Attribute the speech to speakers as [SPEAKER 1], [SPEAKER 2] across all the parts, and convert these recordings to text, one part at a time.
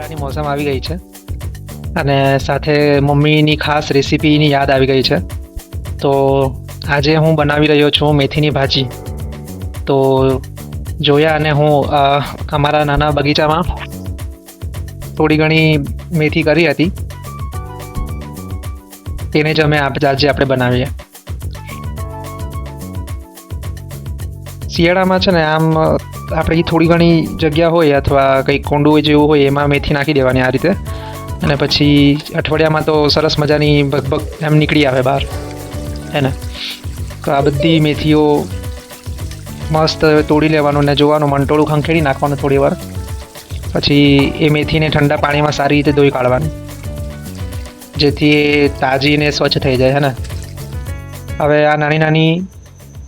[SPEAKER 1] શિયાળાની મોસમ આવી ગઈ છે અને સાથે મમ્મીની ખાસ રેસીપીની યાદ આવી ગઈ છે. તો આજે હું બનાવી રહ્યો છું મેથીની ભાજી. તો જોયા અને હું અમારા નાના બગીચામાં થોડી ઘણી મેથી કરી હતી, તેને જ અમે આજે આપણે બનાવીએ. શિયાળામાં છે ને આમ આપણે થોડી ઘણી જગ્યા હોય અથવા કંઈક કોંડું જેવું હોય એમાં મેથી નાખી દેવાની આ રીતે, અને પછી અઠવાડિયામાં તો સરસ મજાની ભગભગ એમ નીકળી આવે બહાર, હે ને. તો આ બધી મેથીઓ મસ્ત તોડી લેવાનું ને જોવાનું, મંટોળું ખંખેડી નાખવાનું થોડી વાર, પછી એ મેથીને ઠંડા પાણીમાં સારી રીતે ધોઈ કાઢવાની, જેથી એ તાજી ને સ્વચ્છ થઈ જાય, હે ને. હવે આ નાની નાની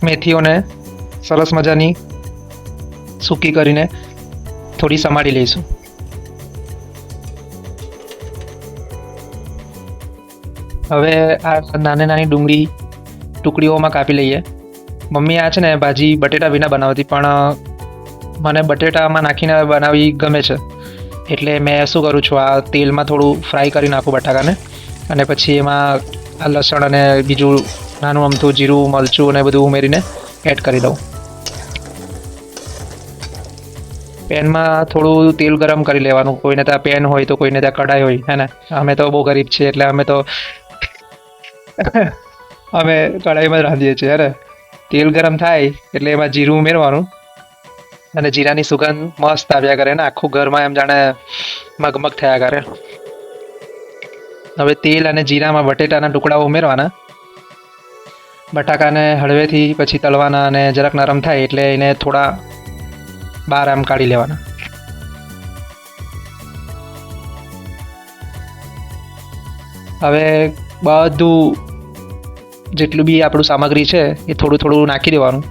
[SPEAKER 1] મેથીઓને સરસ મજાની સૂકી કરીને થોડી સમારી લઈશું. હવે આ નાની નાની ડુંગળી ટુકડીઓમાં કાપી લઈએ. મમ્મી આ છે ને ભાજી બટેટા વિના બનાવતી, પણ મને બટેટામાં નાખીને બનાવવી ગમે છે, એટલે મેં શું કરું છું, આ તેલમાં થોડું ફ્રાય કરી નાખું બટાકાને, અને પછી એમાં આ લસણ અને બીજું નાનું અમથું જીરું, મરચું અને બધું ઉમેરીને એડ કરી દઉં. પેનમાં થોડું તેલ ગરમ કરી લેવાનું. કોઈને ત્યાં પેન હોય તો કોઈને ત્યાં કઢાઈ હોય, હે ને. અમે તો બહુ ગરીબ છીએ એટલે અમે કઢાઈમાં જ રાંધીએ છીએ, હે ને. તેલ ગરમ થાય એટલે એમાં જીરું ઉમેરવાનું, અને જીરાની સુગંધ મસ્ત આવ્યા કરે ને આખું ઘરમાં એમ જાણે મગમગ થયા કરે. હવે તેલ અને જીરામાં બટેટાના ટુકડાઓ ઉમેરવાના, બટાકાને હળવેથી પછી તળવાના, અને જરાક નરમ થાય એટલે એને થોડા બહાર આમ કાઢી લેવાના. હવે બધું જેટલું બી આપણું સામગ્રી છે એ થોડું થોડું નાખી દેવાનું,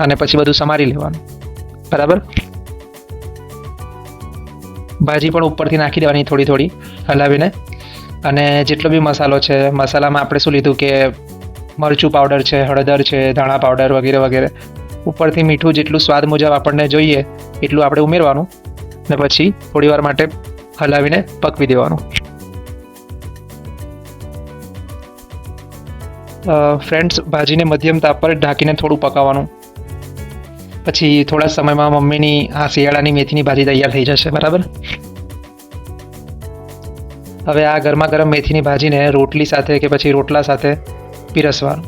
[SPEAKER 1] અને પછી બધું સમારી લેવાનું, બરાબર. ભાજી પણ ઉપરથી નાખી દેવાની થોડી થોડી હલાવીને. અને જેટલો બી મસાલો છે, મસાલામાં આપણે શું લીધું કે મરચું પાવડર છે, હળદર છે, ધાણા પાવડર વગેરે વગેરે. ઉપરથી મીઠું જેટલું સ્વાદ મુજબ આપણને જોઈએ એટલું આપણે ઉમેરવાનું, ને પછી થોડી વાર માટે હલાવીને પકવી દેવાનું. ફ્રેન્ડ્સ, ભાજીને મધ્યમ તાપ પર ઢાંકીને થોડું પકાવવાનું. પછી થોડા સમયમાં મમ્મીની આ શિયાળાની મેથીની ભાજી તૈયાર થઈ જશે, બરાબર. હવે આ ગરમા ગરમ મેથીની ભાજીને રોટલી સાથે કે પછી રોટલા સાથે પીરસવાનું.